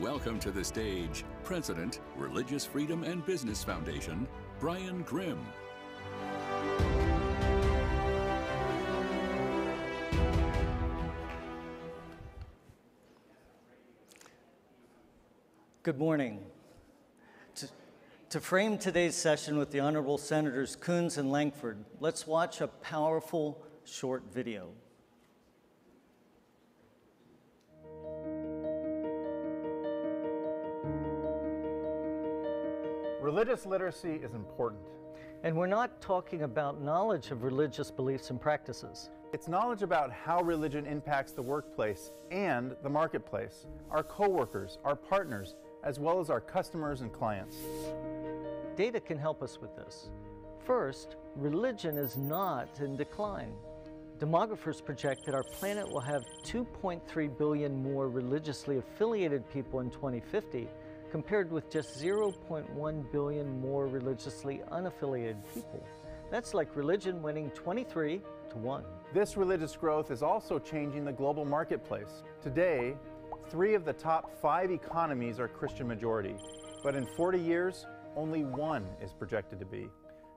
welcome to the stage President, Religious Freedom and Business Foundation, Brian Grimm. Good morning. To frame today's session with the Honorable Senators Coons and Lankford, let's watch a powerful short video. Religious literacy is important. And we're not talking about knowledge of religious beliefs and practices. It's knowledge about how religion impacts the workplace and the marketplace, our coworkers, our partners, as well as our customers and clients. Data can help us with this. First, religion is not in decline. Demographers project that our planet will have 2.3 billion more religiously affiliated people in 2050, compared with just 0.1 billion more religiously unaffiliated people. That's like religion winning 23 to 1. This religious growth is also changing the global marketplace. Today, 3 of the top 5 economies are Christian majority, but in 40 years, only 1 is projected to be.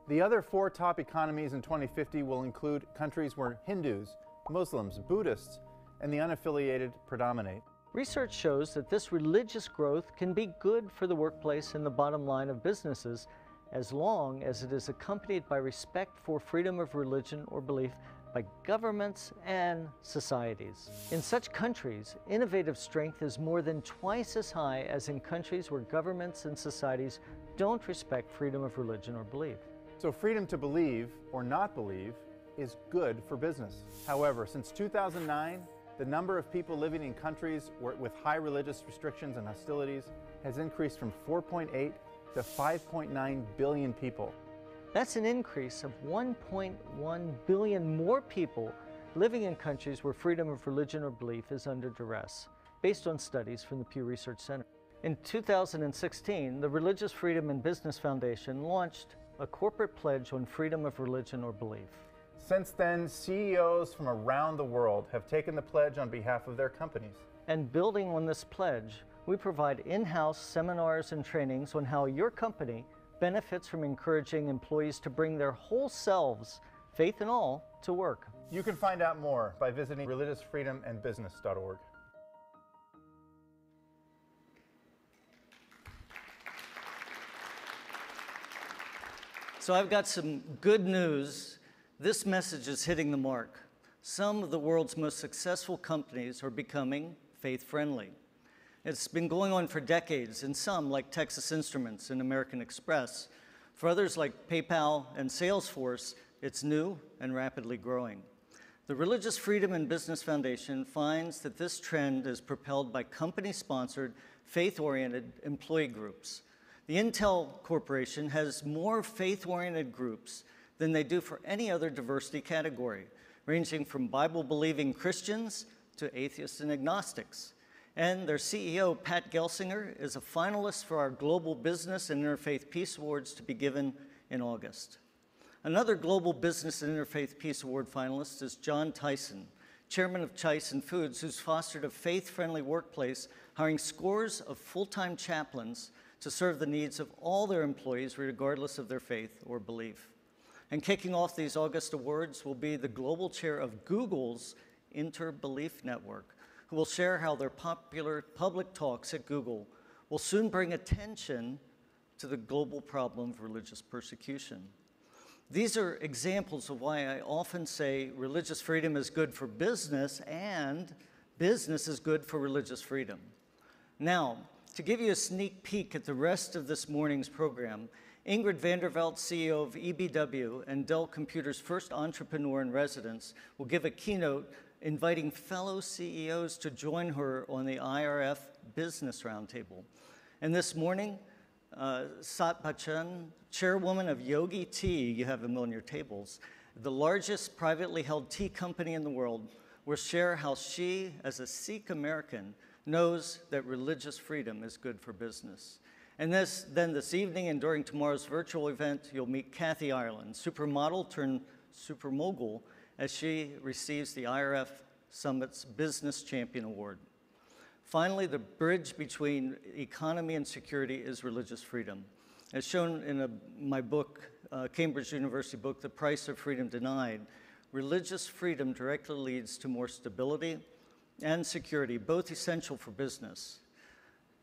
The other 4 top economies in 2050 will include countries where Hindus, Muslims, Buddhists, and the unaffiliated predominate. Research shows that this religious growth can be good for the workplace and the bottom line of businesses, as long as it is accompanied by respect for freedom of religion or belief by governments and societies. In such countries, innovative strength is more than twice as high as in countries where governments and societies don't respect freedom of religion or belief. So freedom to believe or not believe is good for business. However, since 2009, the number of people living in countries with high religious restrictions and hostilities has increased from 4.8 to 5.9 billion people. That's an increase of 1.1 billion more people living in countries where freedom of religion or belief is under duress, based on studies from the Pew Research Center. In 2016, the Religious Freedom and Business Foundation launched a corporate pledge on freedom of religion or belief. Since then, CEOs from around the world have taken the pledge on behalf of their companies. And building on this pledge, we provide in-house seminars and trainings on how your company benefits from encouraging employees to bring their whole selves, faith and all, to work. You can find out more by visiting religiousfreedomandbusiness.org. So I've got some good news. This message is hitting the mark. Some of the world's most successful companies are becoming faith-friendly. It's been going on for decades, and some, like Texas Instruments and American Express. For others, like PayPal and Salesforce, it's new and rapidly growing. The Religious Freedom and Business Foundation finds that this trend is propelled by company-sponsored, faith-oriented employee groups. The Intel Corporation has more faith-oriented groups than they do for any other diversity category, ranging from Bible-believing Christians to atheists and agnostics. And their CEO, Pat Gelsinger, is a finalist for our Global Business and Interfaith Peace Awards to be given in August. Another Global Business and Interfaith Peace Award finalist is John Tyson, chairman of Tyson Foods, who's fostered a faith-friendly workplace, hiring scores of full-time chaplains to serve the needs of all their employees, regardless of their faith or belief. And kicking off these August awards will be the global chair of Google's Interbelief Network, who will share how their popular public talks at Google will soon bring attention to the global problem of religious persecution. These are examples of why I often say religious freedom is good for business and business is good for religious freedom. Now, to give you a sneak peek at the rest of this morning's program, Ingrid Vanderveld, CEO of EBW and Dell Computer's first entrepreneur in residence, will give a keynote inviting fellow CEOs to join her on the IRF Business Roundtable. And this morning, Sat Bachchan, chairwoman of Yogi Tea, you have them on your tables, the largest privately held tea company in the world, will share how she, as a Sikh American, knows that religious freedom is good for business. And then this evening and during tomorrow's virtual event, you'll meet Kathy Ireland, supermodel turned supermogul, as she receives the IRF Summit's Business Champion Award. Finally, the bridge between economy and security is religious freedom. As shown in my book, Cambridge University book, The Price of Freedom Denied, religious freedom directly leads to more stability and security, both essential for business.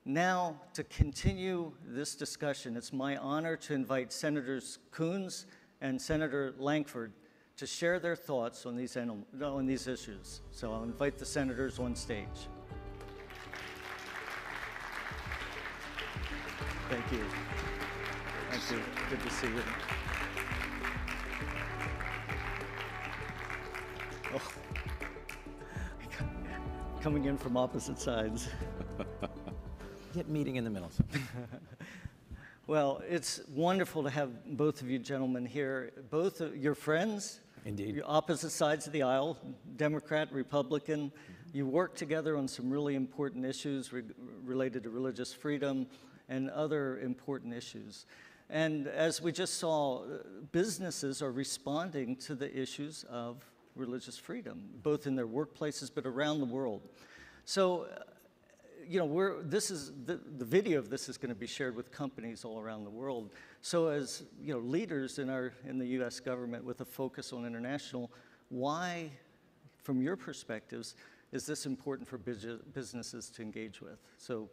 Now, to continue this discussion, it's my honor to invite Senators Coons and Senator Lankford to share their thoughts on these issues. So I'll invite the senators on stage. Thank you. Thank you. Good to see you. Oh. Coming in from opposite sides. Get meeting in the middle. Well, it's wonderful to have both of you gentlemen here. Both your friends. Indeed. You're opposite sides of the aisle, Democrat, Republican. You work together on some really important issues related to religious freedom and other important issues. And as we just saw, businesses are responding to the issues of religious freedom, both in their workplaces but around the world. So, you know, the video of this is going to be shared with companies all around the world. So as, you know, leaders in the U.S. government with a focus on international, why, from your perspectives, is this important for businesses to engage with? So,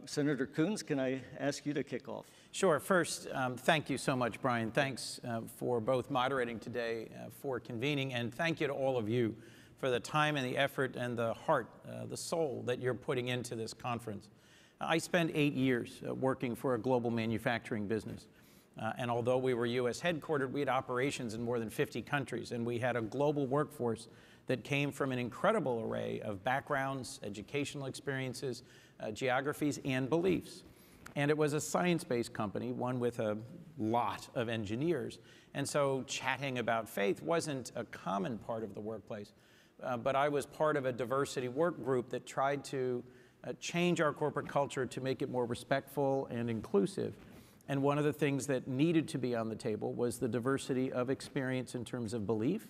Senator Coons, can I ask you to kick off? Sure. First, thank you so much, Brian. Thanks for both moderating today, for convening, and thank you to all of you for the time and the effort and the heart, the soul that you're putting into this conference. I spent 8 years working for a global manufacturing business. And although we were U.S. headquartered, we had operations in more than 50 countries, and we had a global workforce that came from an incredible array of backgrounds, educational experiences, geographies, and beliefs. And it was a science-based company, one with a lot of engineers. And so chatting about faith wasn't a common part of the workplace. But I was part of a diversity work group that tried to change our corporate culture to make it more respectful and inclusive. And one of the things that needed to be on the table was the diversity of experience in terms of belief,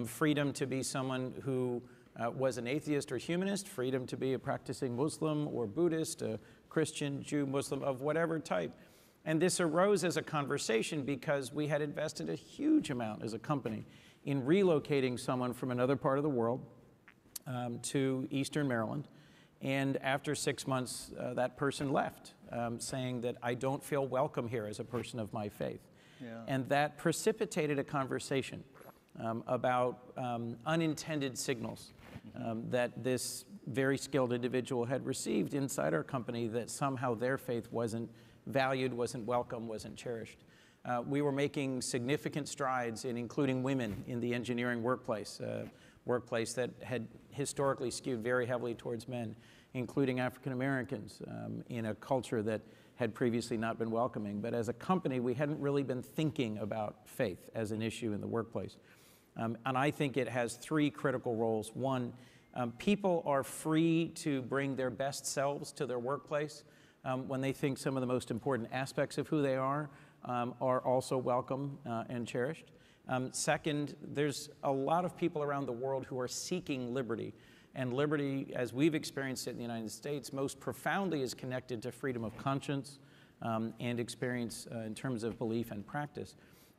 freedom to be someone who was an atheist or humanist, freedom to be a practicing Muslim or Buddhist, a Christian, Jew, Muslim, of whatever type. And this arose as a conversation because we had invested a huge amount as a company in relocating someone from another part of the world to Eastern Maryland. And after 6 months, that person left, saying that I don't feel welcome here as a person of my faith. Yeah. And that precipitated a conversation about unintended signals that this very skilled individual had received inside our company, that somehow their faith wasn't valued, wasn't welcome, wasn't cherished. We were making significant strides in including women in the engineering workplace, workplace that had historically skewed very heavily towards men, including African Americans in a culture that had previously not been welcoming. But as a company, we hadn't really been thinking about faith as an issue in the workplace. And I think it has three critical roles. One, people are free to bring their best selves to their workplace when they think some of the most important aspects of who they are also welcome and cherished. Second, there's a lot of people around the world who are seeking liberty. And liberty, as we've experienced it in the United States, most profoundly is connected to freedom of conscience and experience in terms of belief and practice.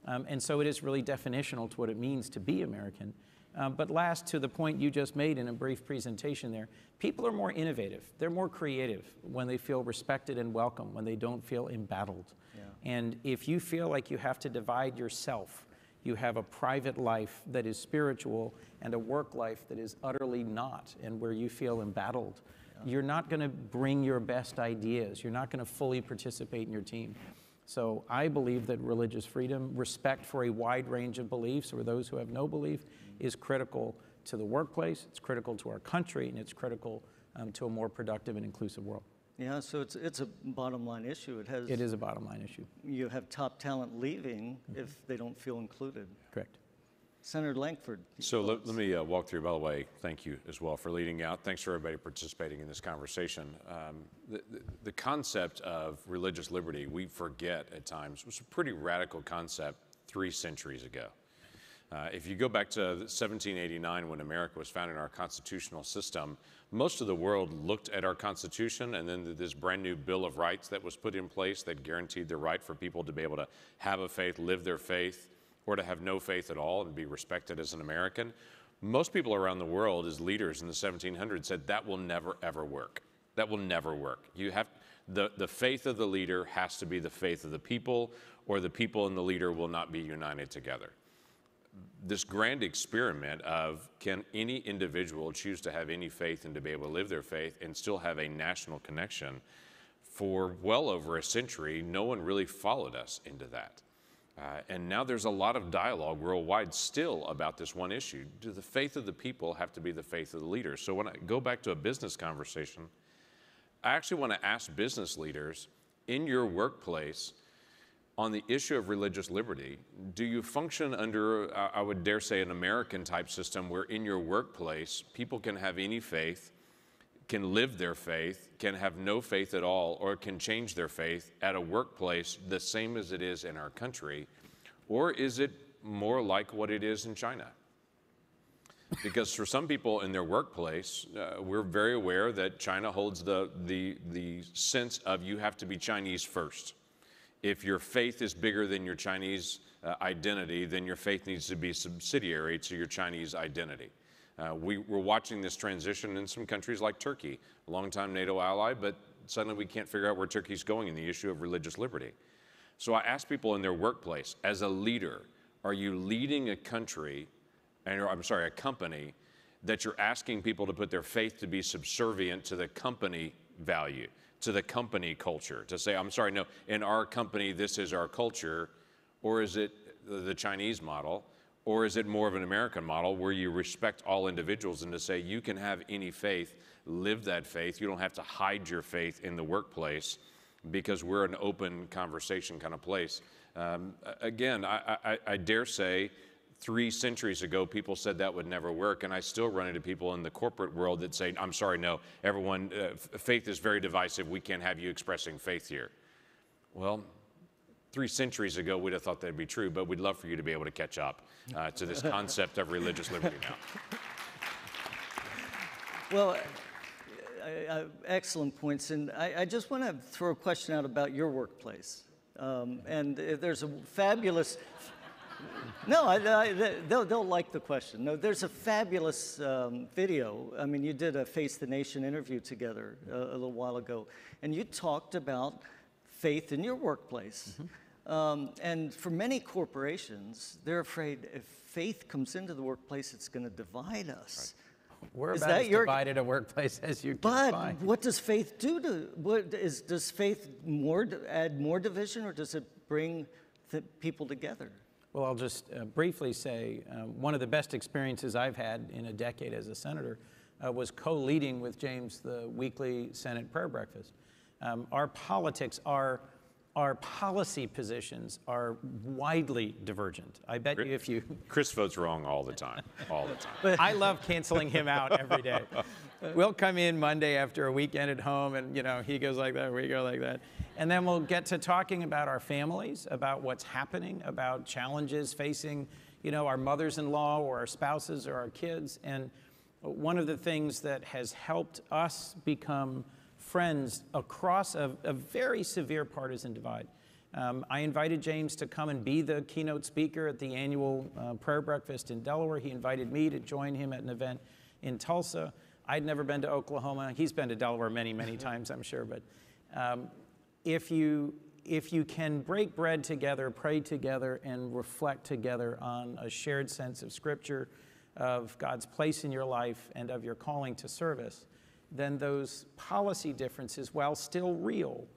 And so it is really definitional to what it means to be American. But last, to the point you just made in a brief presentation there, people are more innovative. They're more creative when they feel respected and welcome, when they don't feel embattled. Yeah. And if you feel like you have to divide yourself, you have a private life that is spiritual and a work life that is utterly not, and where you feel embattled, yeah, you're not going to bring your best ideas. You're not going to fully participate in your team. So I believe that religious freedom, respect for a wide range of beliefs or those who have no belief, is critical to the workplace, it's critical to our country, and it's critical to a more productive and inclusive world. Yeah, so it's a bottom line issue. It is a bottom line issue. You have top talent leaving if they don't feel included. Correct. Senator Lankford. So let me walk through. By the way, thank you as well for leading out. Thanks for everybody participating in this conversation. The concept of religious liberty, we forget at times, was a pretty radical concept 3 centuries ago. If you go back to 1789 when America was founded in our constitutional system, most of the world looked at our Constitution and then this brand new Bill of Rights that was put in place that guaranteed the right for people to be able to have a faith, live their faith, or to have no faith at all and be respected as an American. Most people around the world as leaders in the 1700s said that will never, ever work. That will never work. You have, the faith of the leader has to be the faith of the people, or the people and the leader will not be united together. This grand experiment of can any individual choose to have any faith and to be able to live their faith and still have a national connection, for well over a century, no one really followed us into that. And now there's a lot of dialogue worldwide still about this one issue. Do the faith of the people have to be the faith of the leaders? So when I go back to a business conversation, I actually want to ask business leaders in your workplace on the issue of religious liberty. Do you function under, I would dare say, an American type system where in your workplace, people can have any faith, can live their faith, can have no faith at all, or can change their faith at a workplace the same as it is in our country? Or is it more like what it is in China? Because for some people in their workplace, we're very aware that China holds the sense of you have to be Chinese first. If your faith is bigger than your Chinese identity, then your faith needs to be subsidiary to your Chinese identity. We're watching this transition in some countries like Turkey, a longtime NATO ally, but suddenly we can't figure out where Turkey's going in the issue of religious liberty. So I ask people in their workplace, as a leader, are you leading a country, a company, that you're asking people to put their faith to be subservient to the company value, to the company culture, to say, I'm sorry, no, in our company, this is our culture, or is it the Chinese model, or is it more of an American model where you respect all individuals and to say you can have any faith, live that faith, you don't have to hide your faith in the workplace because we're an open conversation kind of place. Again, I dare say 3 centuries ago, people said that would never work, and I still run into people in the corporate world that say, I'm sorry, no, everyone, faith is very divisive, we can't have you expressing faith here. Well, 3 centuries ago, we'd have thought that'd be true, but we'd love for you to be able to catch up to this concept of religious liberty now. Well, excellent points, and I just want to throw a question out about your workplace. And there's a fabulous... No, they'll like the question. No, there's a fabulous video. I mean, you did a Face the Nation interview together a little while ago, and you talked about faith in your workplace. Mm-hmm. And for many corporations, they're afraid if faith comes into the workplace, it's going to divide us. Right. We're about as divided a workplace as you can find. But what does faith do to, does faith add more division, or does it bring people together? Well, I'll just briefly say one of the best experiences I've had in a decade as a senator was co-leading with James the weekly Senate prayer breakfast. Our politics, our policy positions are widely divergent. I bet you if you... Chris votes wrong all the time, all the time. I love canceling him out every day. We'll come in Monday after a weekend at home and, you know, he goes like that, we go like that. And then we'll get to talking about our families, about what's happening, about challenges facing, you know, our mothers-in-law or our spouses or our kids. And one of the things that has helped us become friends across a very severe partisan divide. I invited James to come and be the keynote speaker at the annual prayer breakfast in Delaware. He invited me to join him at an event in Tulsa. I'd never been to Oklahoma. He's been to Delaware many, many times, I'm sure. But if you can break bread together, pray together, and reflect together on a shared sense of Scripture, of God's place in your life, and of your calling to service, then those policy differences, while still real,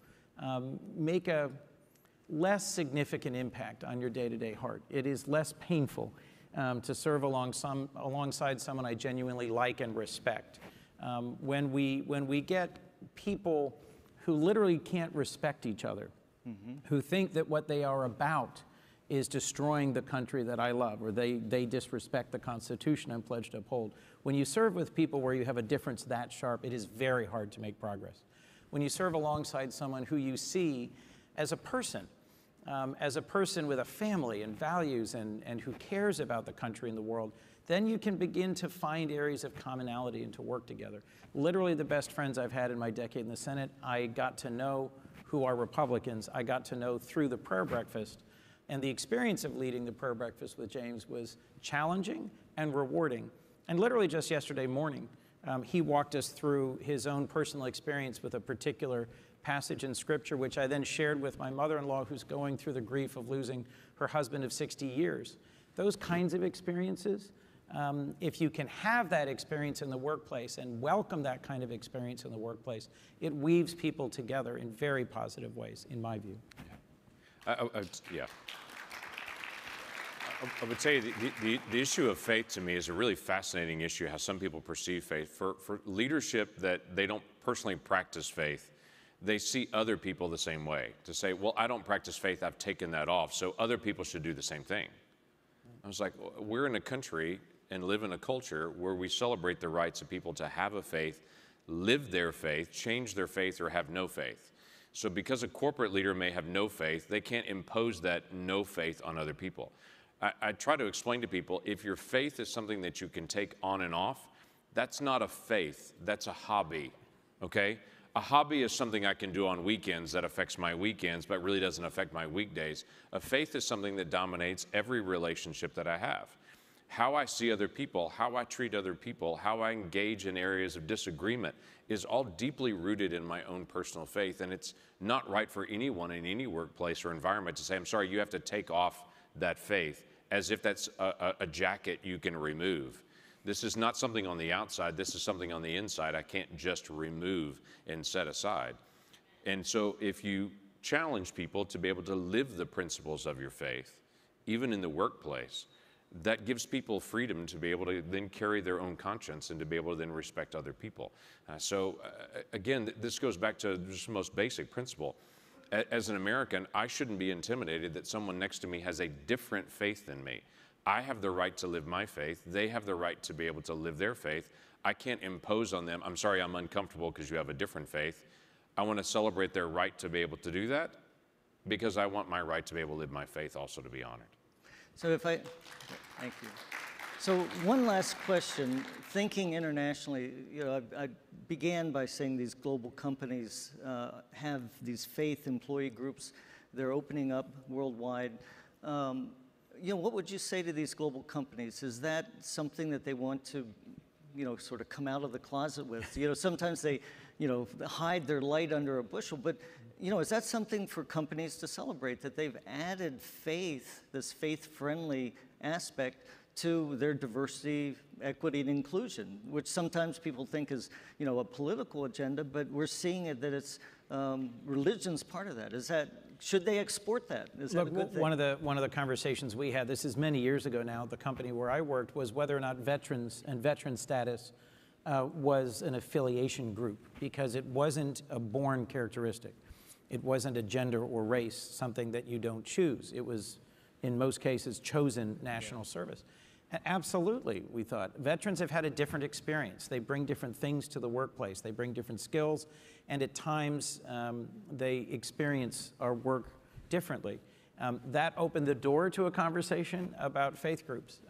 make a less significant impact on your day-to-day heart. It is less painful to serve alongside someone I genuinely like and respect. When we get people who literally can't respect each other, mm-hmm. who think that what they are about is destroying the country that I love, or they disrespect the Constitution I'm pledged to uphold. When you serve with people where you have a difference that sharp, it is very hard to make progress. When you serve alongside someone who you see as a person, as a person with a family and values and who cares about the country and the world, then you can begin to find areas of commonality and to work together. Literally the best friends I've had in my decade in the Senate, I got to know who are Republicans. I got to know through the prayer breakfast. And the experience of leading the prayer breakfast with James was challenging and rewarding. And literally just yesterday morning, he walked us through his own personal experience with a particular passage in Scripture, which I then shared with my mother-in-law, who's going through the grief of losing her husband of 60 years. Those kinds of experiences, if you can have that experience in the workplace and welcome that kind of experience in the workplace, it weaves people together in very positive ways, in my view. Yeah. I would say the issue of faith to me is a really fascinating issue, how some people perceive faith. For leadership that they don't personally practice faith, they see other people the same way. To say, well, I don't practice faith, I've taken that off, so other people should do the same thing. I was like, we're in a country and live in a culture where we celebrate the rights of people to have a faith, live their faith, change their faith, or have no faith. So because a corporate leader may have no faith, they can't impose that no faith on other people. I try to explain to people, if your faith is something that you can take on and off, that's not a faith, that's a hobby, okay? A hobby is something I can do on weekends that affects my weekends, but really doesn't affect my weekdays. A faith is something that dominates every relationship that I have. How I see other people, how I treat other people, how I engage in areas of disagreement is all deeply rooted in my own personal faith, and it's not right for anyone in any workplace or environment to say, I'm sorry, you have to take off that faith, as if that's a jacket you can remove. This is not something on the outside, this is something on the inside I can't just remove and set aside. And so if you challenge people to be able to live the principles of your faith, even in the workplace, that gives people freedom to be able to then carry their own conscience and to be able to then respect other people. Again, this goes back to just the most basic principle. As an American, I shouldn't be intimidated that someone next to me has a different faith than me. I have the right to live my faith. They have the right to be able to live their faith. I can't impose on them, I'm sorry, I'm uncomfortable because you have a different faith. I want to celebrate their right to be able to do that because I want my right to be able to live my faith also to be honored. So thank you. So one last question, thinking internationally, I began by saying these global companies have these faith employee groups. They're opening up worldwide. What would you say to these global companies? Is that something that they want to, sort of come out of the closet with? Sometimes they, hide their light under a bushel, but is that something for companies to celebrate, that they've added faith, this faith-friendly aspect to their diversity, equity, and inclusion, which sometimes people think is, a political agenda, but we're seeing it that it's religion's part of that. Should they export that? Is that a good thing? One of the conversations we had, this is many years ago now, the company where I worked, was whether or not veterans and veteran status was an affiliation group, because it wasn't a born characteristic. It wasn't a gender or race, something that you don't choose. It was, in most cases, chosen national service. Absolutely, we thought. Veterans have had a different experience. They bring different things to the workplace. They bring different skills, and at times they experience our work differently. That opened the door to a conversation about faith groups.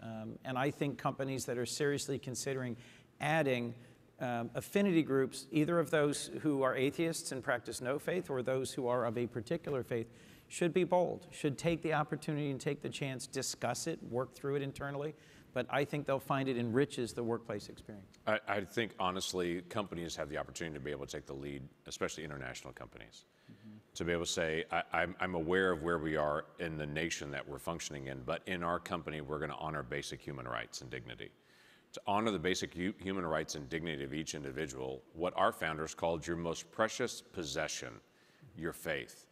And I think companies that are seriously considering adding affinity groups, either of those who are atheists and practice no faith or those who are of a particular faith, should be bold, should take the opportunity and take the chance, discuss it, work through it internally. But I think they'll find it enriches the workplace experience. I think, honestly, companies have the opportunity to be able to take the lead, especially international companies, to be able to say, I'm aware of where we are in the nation that we're functioning in, but in our company, we're going to honor basic human rights and dignity. To honor the basic human rights and dignity of each individual, what our founders called your most precious possession, your faith.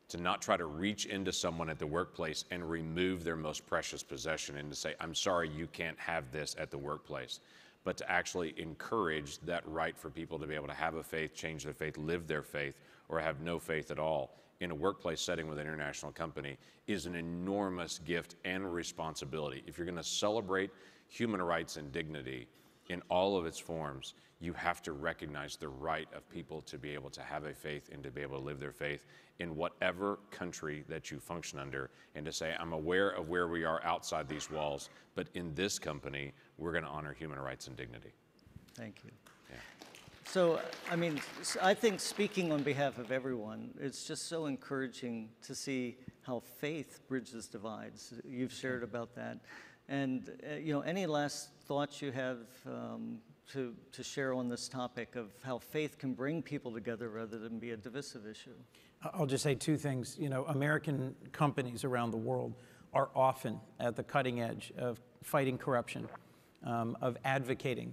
To not try to reach into someone at the workplace and remove their most precious possession and to say, I'm sorry, you can't have this at the workplace, but to actually encourage that right for people to be able to have a faith, change their faith, live their faith, or have no faith at all in a workplace setting with an international company is an enormous gift and responsibility. If you're going to celebrate human rights and dignity, in all of its forms, you have to recognize the right of people to be able to have a faith and to be able to live their faith in whatever country that you function under, and to say, I'm aware of where we are outside these walls, but in this company, we're going to honor human rights and dignity. Thank you. Yeah. So, I mean, I think speaking on behalf of everyone, it's just so encouraging to see how faith bridges divides. You've shared about that. And, you know, any last thoughts you have to share on this topic of how faith can bring people together rather than be a divisive issue? I'll just say two things. You know, American companies around the world are often at the cutting edge of fighting corruption, of advocating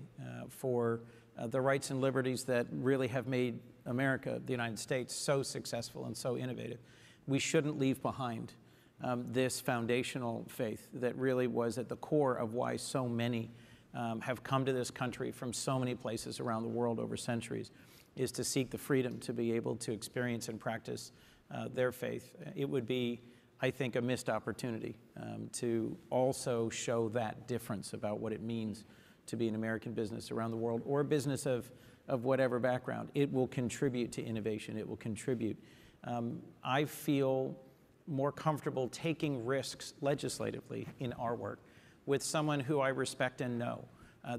for the rights and liberties that really have made America, the United States, so successful and so innovative. We shouldn't leave behind this foundational faith that really was at the core of why so many have come to this country from so many places around the world over centuries, is to seek the freedom to be able to experience and practice their faith. It would be, I think, a missed opportunity to also show that difference about what it means to be an American business around the world, or a business of whatever background. It will contribute to innovation. It will contribute. I feel more comfortable taking risks legislatively in our work with someone who I respect and know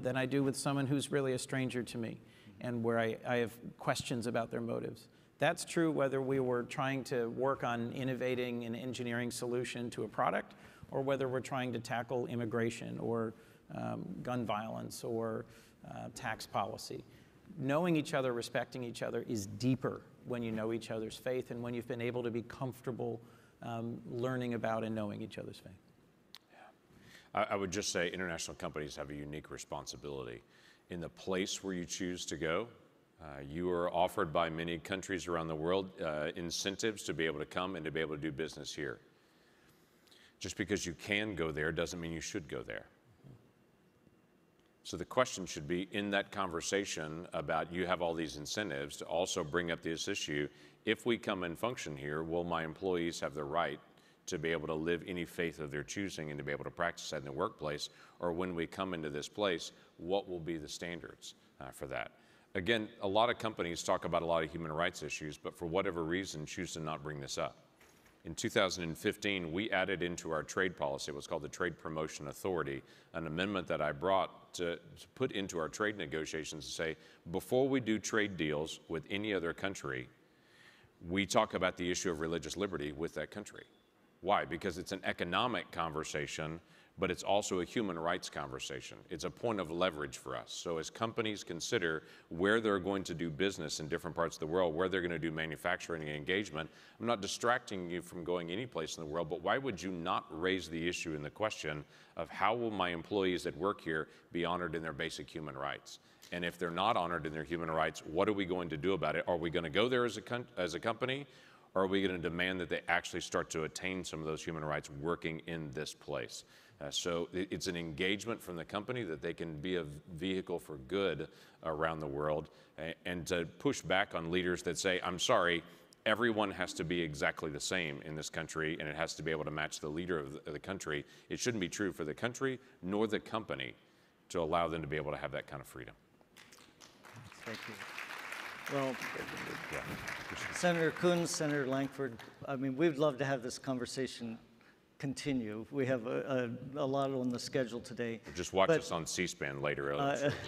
than I do with someone who's really a stranger to me, and where I have questions about their motives. That's true whether we were trying to work on innovating an engineering solution to a product, or whether we're trying to tackle immigration or gun violence or tax policy. Knowing each other, respecting each other is deeper when you know each other's faith and when you've been able to be comfortable learning about and knowing each other's faith. Yeah. I would just say international companies have a unique responsibility. In the place where you choose to go, you are offered by many countries around the world incentives to be able to come and to be able to do business here. Just because you can go there doesn't mean you should go there. So the question should be, in that conversation about you have all these incentives, to also bring up this issue: if we come and function here, will my employees have the right to be able to live any faith of their choosing and to be able to practice that in the workplace? Or when we come into this place, what will be the standards for that? Again, a lot of companies talk about a lot of human rights issues, but for whatever reason choose to not bring this up. In 2015, we added into our trade policy what's called the Trade Promotion Authority, an amendment that I brought to put into our trade negotiations to say, before we do trade deals with any other country, we talk about the issue of religious liberty with that country. Why? Because it's an economic conversation, but it's also a human rights conversation. It's a point of leverage for us. So as companies consider where they're going to do business in different parts of the world, where they're going to do manufacturing and engagement, I'm not distracting you from going any place in the world, but why would you not raise the issue and the question of how will my employees that work here be honored in their basic human rights? And if they're not honored in their human rights, what are we going to do about it? Are we going to go there as a company? Or are we going to demand that they actually start to attain some of those human rights working in this place? So it's an engagement from the company that they can be a vehicle for good around the world, and to push back on leaders that say, I'm sorry, everyone has to be exactly the same in this country and it has to be able to match the leader of the country. It shouldn't be true for the country nor the company to allow them to be able to have that kind of freedom. Thank you. Well, Senator Coons, Senator Lankford, I mean, we'd love to have this conversation continue. We have a lot on the schedule today. Just watch us on C-SPAN later.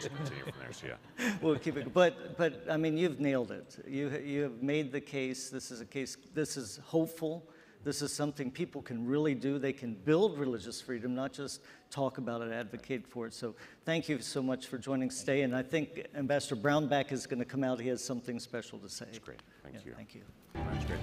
Continue from there, so yeah. We'll keep it. But I mean, you've nailed it. You have made the case. This is a case. This is hopeful. This is something people can really do. They can build religious freedom, not just talk about it, advocate for it. So thank you so much for joining us today. And I think Ambassador Brownback is going to come out. He has something special to say. That's great. Thank you. Thank you. That's great.